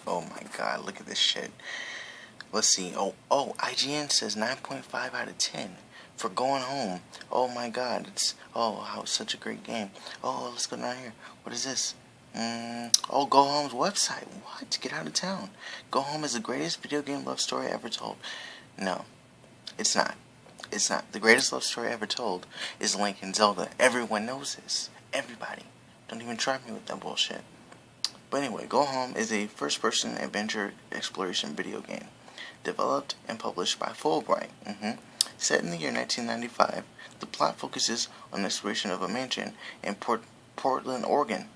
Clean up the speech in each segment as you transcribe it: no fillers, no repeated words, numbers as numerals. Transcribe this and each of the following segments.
Oh my god, look at this shit. Let's see. IGN says 9.5 out of 10 for Going Home. Oh my god, how it's such a great game. Oh, let's go down here. What is this? Go Home's website. What? Get out of town. Go Home is the greatest video game love story ever told. No, it's not. It's not. The greatest love story ever told is Link and Zelda. Everyone knows this. Everybody. Don't even try me with that bullshit. But anyway, Go Home is a first-person adventure exploration video game developed and published by Fulbright. Set in the year 1995, the plot focuses on the exploration of a mansion in Portland, Oregon,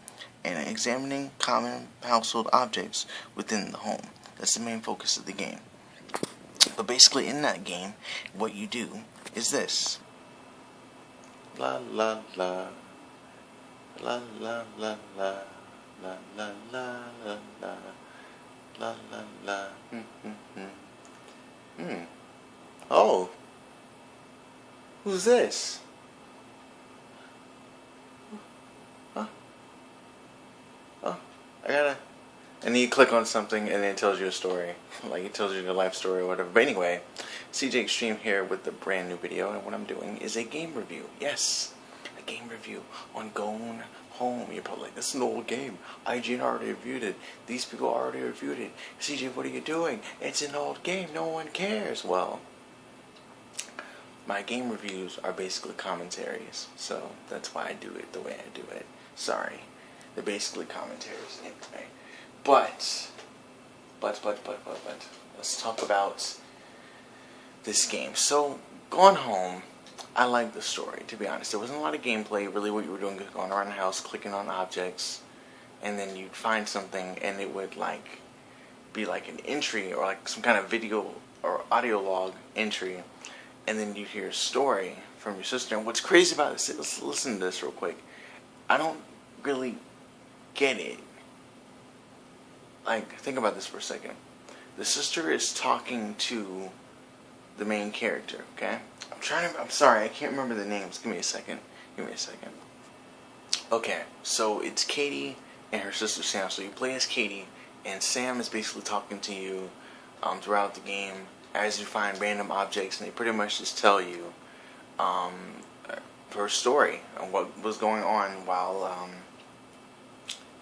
and examining common household objects within the home. That's the main focus of the game. But basically, in that game, what you do is this. La la la. La la la la. La la la la la. La la la. Oh. Who's this? Huh? Oh. And then you click on something and then it tells you a story. Like it tells you your life story or whatever. But anyway, CJ Extreme here with the brand new video, and what I'm doing is a game review. Yes, a game review on Going Home. You're probably like, this is an old game. IGN already reviewed it. These people already reviewed it. CJ, what are you doing? It's an old game. No one cares. Well, my game reviews are basically commentaries, so that's why I do it the way I do it. Sorry. They're basically commentaries anyway. But, let's talk about this game. So, Gone Home, I like the story, to be honest. There wasn't a lot of gameplay. Really what you were doing was going around the house, clicking on objects, and then you'd find something, and it would, be like an entry, or like some kind of video or audio log entry, and then you'd hear a story from your sister. And what's crazy about this, let's listen to this real quick. I don't really get it. Think about this for a second. The sister is talking to the main character, okay? I'm sorry, I can't remember the names. Give me a second. Okay, so it's Katie and her sister Sam. So you play as Katie, and Sam is basically talking to you throughout the game as you find random objects, and they pretty much just tell you her story and what was going on while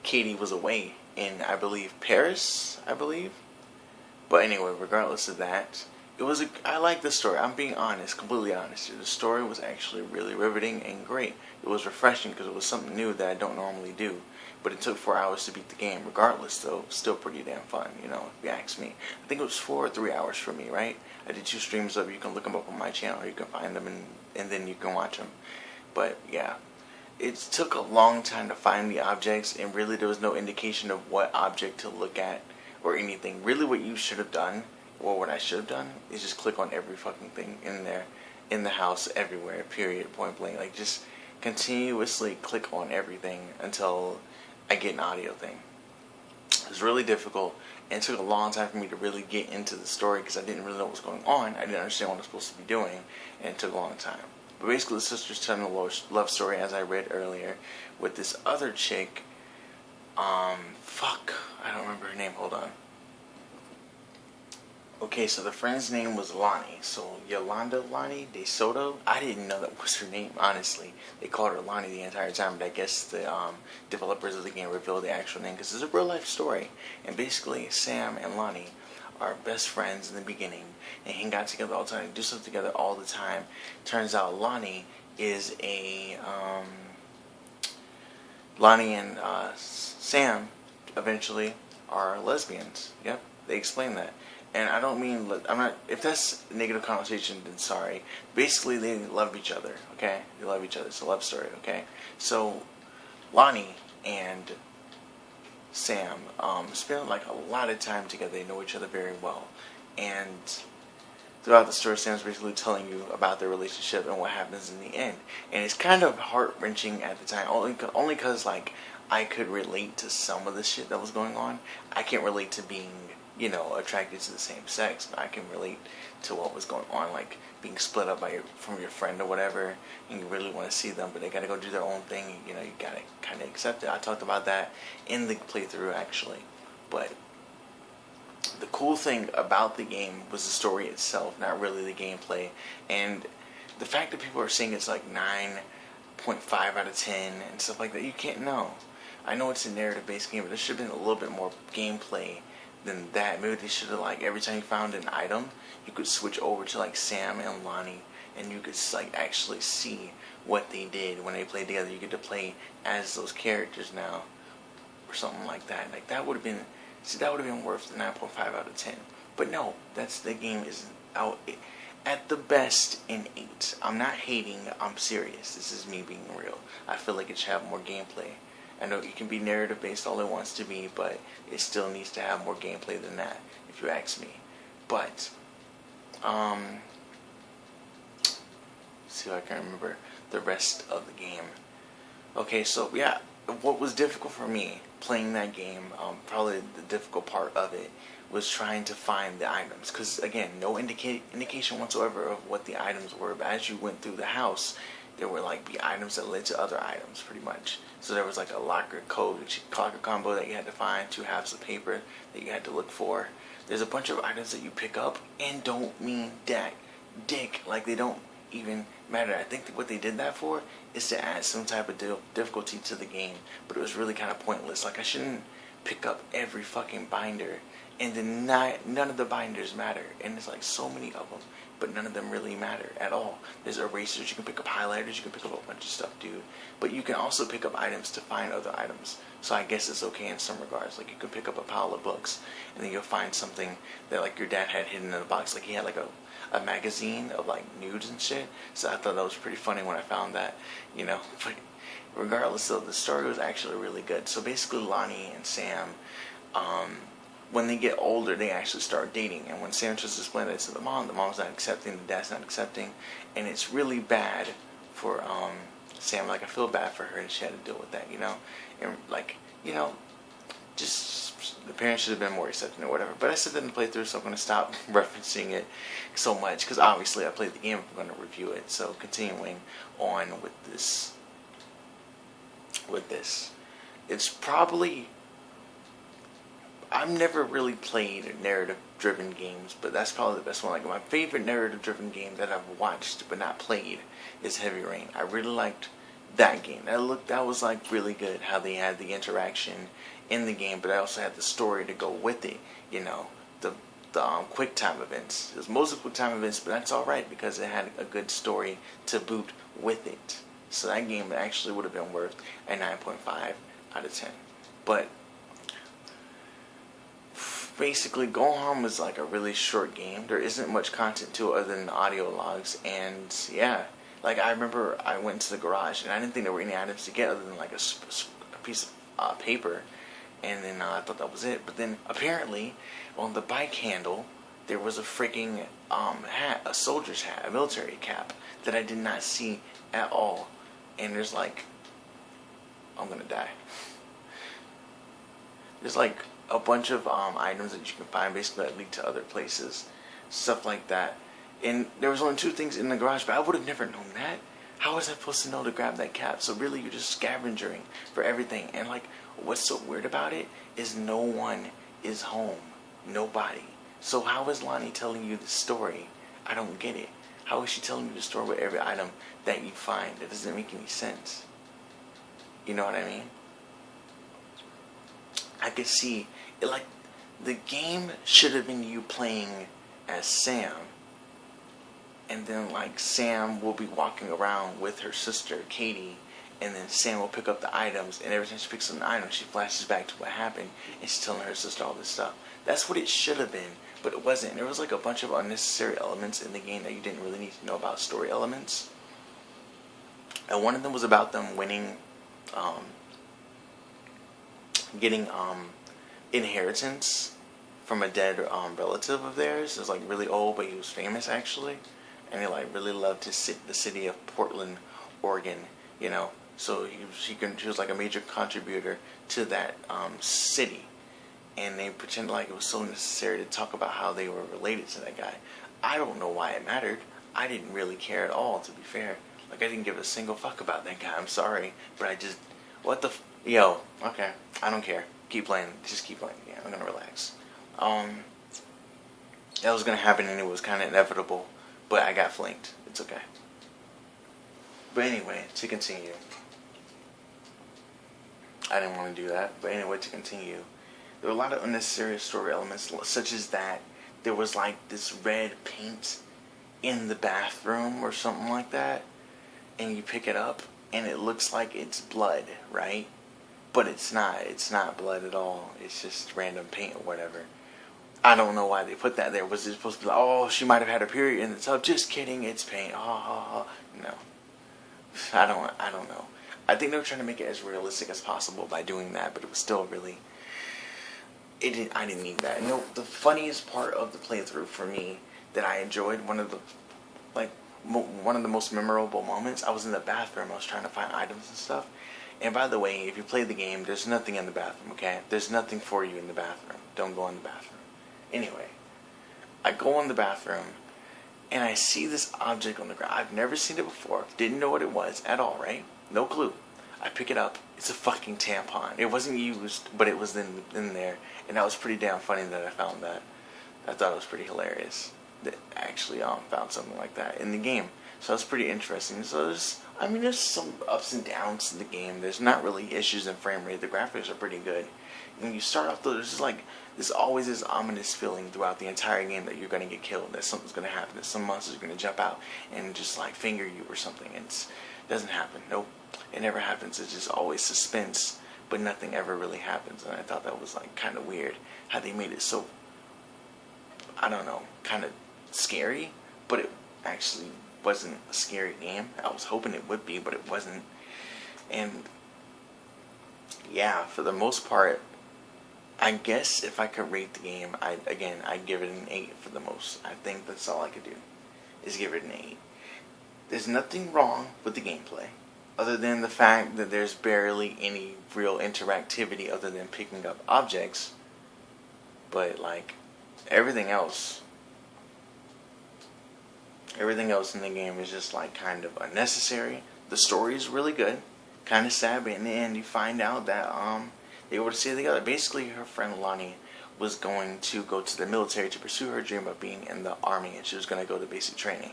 Katie was away in, I believe, Paris, But anyway, regardless of that, I like the story. I'm being honest, completely honest here. The story was actually really riveting and great. It was refreshing because it was something new that I don't normally do. But it took 4 hours to beat the game. Regardless, though, still pretty damn fun, if you ask me. I think it was 4 or 3 hours for me, right? I did 2 streams of it. You can look them up on my channel. You can find them and then you can watch them. But yeah. It took a long time to find the objects, and really there was no indication of what object to look at or anything. Really what you should have done, or what I should have done, is just click on every fucking thing in there, in the house, everywhere, period, point blank. Just continuously click on everything until I get an audio thing. It was really difficult, and it took a long time for me to really get into the story because I didn't really know what was going on. I didn't understand what I was supposed to be doing, and it took a long time. But basically, the sister's telling a love story, as I read earlier, with this other chick. I don't remember her name. Hold on. Okay, so the friend's name was Lonnie. So Yolanda Lonnie De Soto. I didn't know that was her name, honestly. They called her Lonnie the entire time, but I guess the developers of the game revealed the actual name because it's a real life story. And basically, Sam and Lonnie are best friends in the beginning and hang out together all the time, do stuff together all the time. Turns out Lonnie and Sam eventually are lesbians. Yep, they explain that. And I don't mean, if that's a negative connotation, then sorry. Basically, they love each other, okay? They love each other. It's a love story, okay? So, Lonnie and Sam spend a lot of time together. They know each other very well. And throughout the story, Sam's basically telling you about their relationship and what happens in the end. And it's kind of heart-wrenching at the time, only because, I could relate to some of the shit that was going on. I can't relate to being, attracted to the same sex, but I can relate to what was going on, being split up from your friend or whatever, and you really want to see them, but they gotta go do their own thing, you gotta kind of accept it. I talked about that in the playthrough, actually. But the cool thing about the game was the story itself, not really the gameplay. And the fact that people are saying it's like 9.5 out of 10 and stuff like that, you can't know. I know it's a narrative-based game, but there should have been a little bit more gameplay than that. Maybe they should have, like, every time you found an item, you could switch over to like Sam and Lonnie, and you could like actually see what they did when they played together. You get to play as those characters now, or something like that. Like that would have been, see, that would have been worth the 9.5 out of 10. But no, that's, the game is out at the best in 8. I'm not hating. I'm serious. This is me being real. I feel like it should have more gameplay. I know it can be narrative based all it wants to be, but it still needs to have more gameplay than that, if you ask me. But see if I can remember the rest of the game. Okay, so yeah, what was difficult for me playing that game, probably the difficult part of it, was trying to find the items. Because again, no indication whatsoever of what the items were. But as you went through the house, there were like the items that led to other items, pretty much. So there was like a locker code, locker combo that you had to find, 2 halves of paper that you had to look for. There's a bunch of items that you pick up and don't mean dick, like they don't even matter. I think that what they did that for is to add some type of difficulty to the game, but it was really kind of pointless. Like, I shouldn't pick up every fucking binder, and then none of the binders matter, and there's like so many of them, but none of them really matter at all. There's erasers, you can pick up highlighters, you can pick up a bunch of stuff, dude. But you can also pick up items to find other items. So I guess it's okay in some regards. Like, you can pick up a pile of books, and then you'll find something that like your dad had hidden in a box. Like, he had like a magazine of like nudes and shit. So I thought that was pretty funny when I found that, you know. But regardless, though, the story was actually really good. So basically, Lonnie and Sam, when they get older, they actually start dating. And when Sam tries to explain that to the mom's not accepting, the dad's not accepting, and it's really bad for Sam. Like, I feel bad for her, and she had to deal with that, you know. And like, you know, just the parents should have been more accepting or whatever. But I still didn't play through, so I'm going to stop referencing it so much, because obviously I played the game. I'm going to review it. So continuing on with this, it's probably, I've never really played narrative-driven games, but that's probably the best one. Like, my favorite narrative-driven game that I've watched but not played is Heavy Rain. I really liked that game. That was like really good, how they had the interaction in the game, but I also had the story to go with it. You know, the quick time events. It was mostly quick time events, but that's all right because it had a good story to boot with it. So that game actually would have been worth a 9.5 out of 10. But basically, Go Home is like a really short game. There isn't much content to it other than the audio logs, and yeah. Like, I remember I went to the garage, and I didn't think there were any items to get other than like a piece of paper, and then I thought that was it. But then apparently, on the bike handle, there was a freaking hat, a soldier's hat, a military cap that I did not see at all. And there's like, I'm gonna die. There's like a bunch of items that you can find basically that lead to other places, stuff like that. And there was only 2 things in the garage, but I would have never known that. How was I supposed to know to grab that cap? So really, you're just scavenging for everything. And like, what's so weird about it is no one is home. Nobody. So how is Lonnie telling you the story? I don't get it. How is she telling you the story with every item that you find? That doesn't make any sense. You know what I mean? I could see it, like, the game should have been you playing as Sam. And then, like, Sam will be walking around with her sister, Katie, and then Sam will pick up the items, and every time she picks up an item, she flashes back to what happened, and she's telling her sister all this stuff. That's what it should have been, but it wasn't. There was, like, a bunch of unnecessary elements in the game that you didn't really need to know about, story elements. And one of them was about them winning, getting, inheritance from a dead, relative of theirs. It was, like, really old, but he was famous, actually. And he like really loved the city of Portland, Oregon, you know. So she was like a major contributor to that city, and they pretended like it was so necessary to talk about how they were related to that guy. I don't know why it mattered. I didn't really care at all, to be fair. Like, I didn't give a single fuck about that guy. I'm sorry, but I just, yo, okay, I don't care. keep playing. Just keep playing. Yeah, I'm gonna relax. That was gonna happen, and it was kind of inevitable. But I got flanked. It's okay. But anyway, to continue. I didn't want to do that. But anyway, to continue. There were a lot of unnecessary story elements, such as that there was like this red paint in the bathroom or something like that. And you pick it up, and it looks like it's blood, right? But it's not. It's not blood at all. It's just random paint or whatever. I don't know why they put that there. Was it supposed to be like, oh, she might have had a period in the tub? Just kidding. It's paint. Ha ha ha. No. I don't know. I think they were trying to make it as realistic as possible by doing that, but it was still really. I didn't need that. No, the funniest part of the playthrough for me that I enjoyed, one of the most memorable moments, I was in the bathroom. I was trying to find items and stuff. And by the way, if you play the game, there's nothing in the bathroom, okay? There's nothing for you in the bathroom. Don't go in the bathroom. Anyway, I go in the bathroom, and I see this object on the ground. I've never seen it before. Didn't know what it was at all, right? No clue. I pick it up. It's a fucking tampon. It wasn't used, but it was in there. And that was pretty damn funny that I found that. I thought it was pretty hilarious that I actually found something like that in the game. So that's pretty interesting. So there's some ups and downs in the game. There's not really issues in frame rate. The graphics are pretty good. When you start off though, there's always this ominous feeling throughout the entire game that you're gonna get killed, that something's gonna happen, that some monsters are gonna jump out and just like finger you or something. And it doesn't happen. Nope, it never happens. It's just always suspense, but nothing ever really happens. And I thought that was like kind of weird how they made it so, I don't know, kind of scary, but it actually wasn't a scary game. I was hoping it would be, but it wasn't. And yeah, for the most part, I guess if I could rate the game, I'd give it an 8 for the most. I think that's all I could do, is give it an 8. There's nothing wrong with the gameplay, other than the fact that there's barely any real interactivity other than picking up objects. But like, everything else in the game is just like kind of unnecessary. The story is really good, kind of sad, but in the end you find out that they were to stay together. Basically, her friend Lonnie was going to go to the military to pursue her dream of being in the army, and she was going to go to basic training.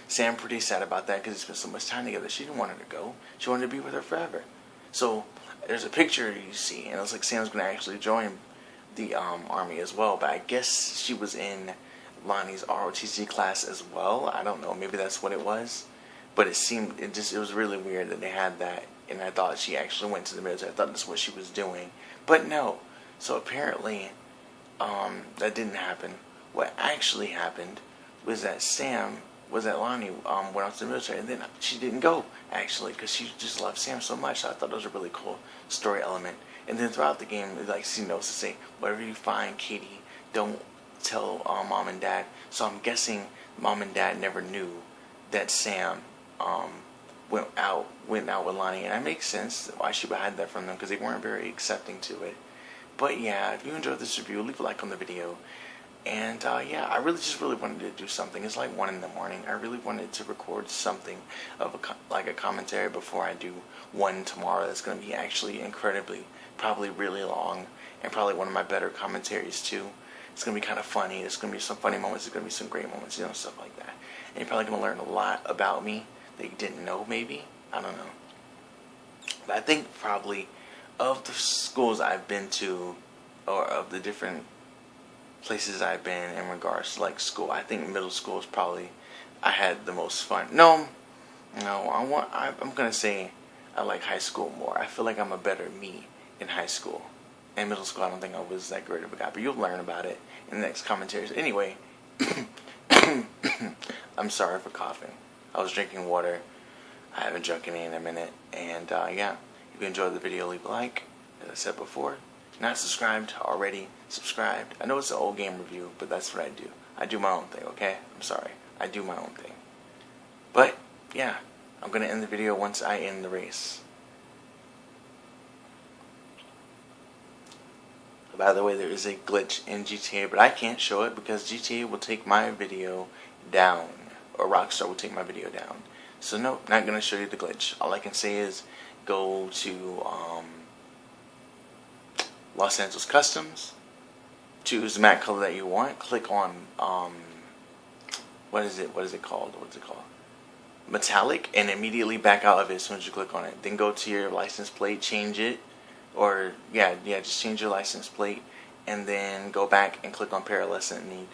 Sam pretty sad about that because they spent so much time together. She didn't want her to go. She wanted to be with her forever. So there's a picture you see, and it looks like Sam's going to actually join the army as well. But I guess she was in Lonnie's ROTC class as well. I don't know. Maybe that's what it was. But it was really weird that they had that. And I thought she actually went to the military. I thought that's what she was doing. But no. So apparently, that didn't happen. What actually happened was that Lonnie went off to the military. And then she didn't go, actually, because she just loved Sam so much. So I thought that was a really cool story element. And then throughout the game, like, she knows to say, whatever you find, Katie, don't tell mom and dad. So I'm guessing mom and dad never knew that Sam went out with Lonnie, and that makes sense why she would hide that from them, because they weren't very accepting to it. But yeah, if you enjoyed this review, leave a like on the video. And yeah, I really wanted to do something. It's like 1 in the morning. I really wanted to record something of a commentary before I do one tomorrow. That's going to be actually probably really long, and probably one of my better commentaries too. It's going to be kind of funny. There's going to be some funny moments. There's going to be some great moments, stuff like that. And you're probably going to learn a lot about me that you didn't know, maybe. I don't know. But I think probably of the schools I've been to, or of the different places I've been in regards to like school, I think middle school is probably I had the most fun. I'm going to say I like high school more. I feel like I'm a better me in high school. In middle school, I don't think I was that great of a guy, but you'll learn about it in the next commentaries. Anyway, I'm sorry for coughing. I was drinking water. I haven't drunk any in a minute. And yeah, if you enjoyed the video, leave a like. As I said before, not subscribed already, subscribed. I know it's an old game review, but that's what I do. I do my own thing, okay? I'm sorry. I do my own thing. But yeah, I'm going to end the video once I end the race. By the way, there is a glitch in GTA, but I can't show it because GTA will take my video down, or Rockstar will take my video down. So no, not going to show you the glitch. All I can say is go to Los Angeles Customs, choose the matte color that you want, click on what is it called? Metallic, and immediately back out of it as soon as you click on it. Then go to your license plate, change it, or just change your license plate, and then go back and click on pearlescent, and then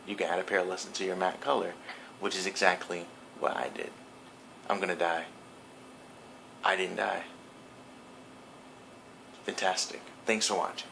you can add a pearlescent to your matte color, which is exactly what I did. I'm gonna die. I didn't die. Fantastic. Thanks for watching.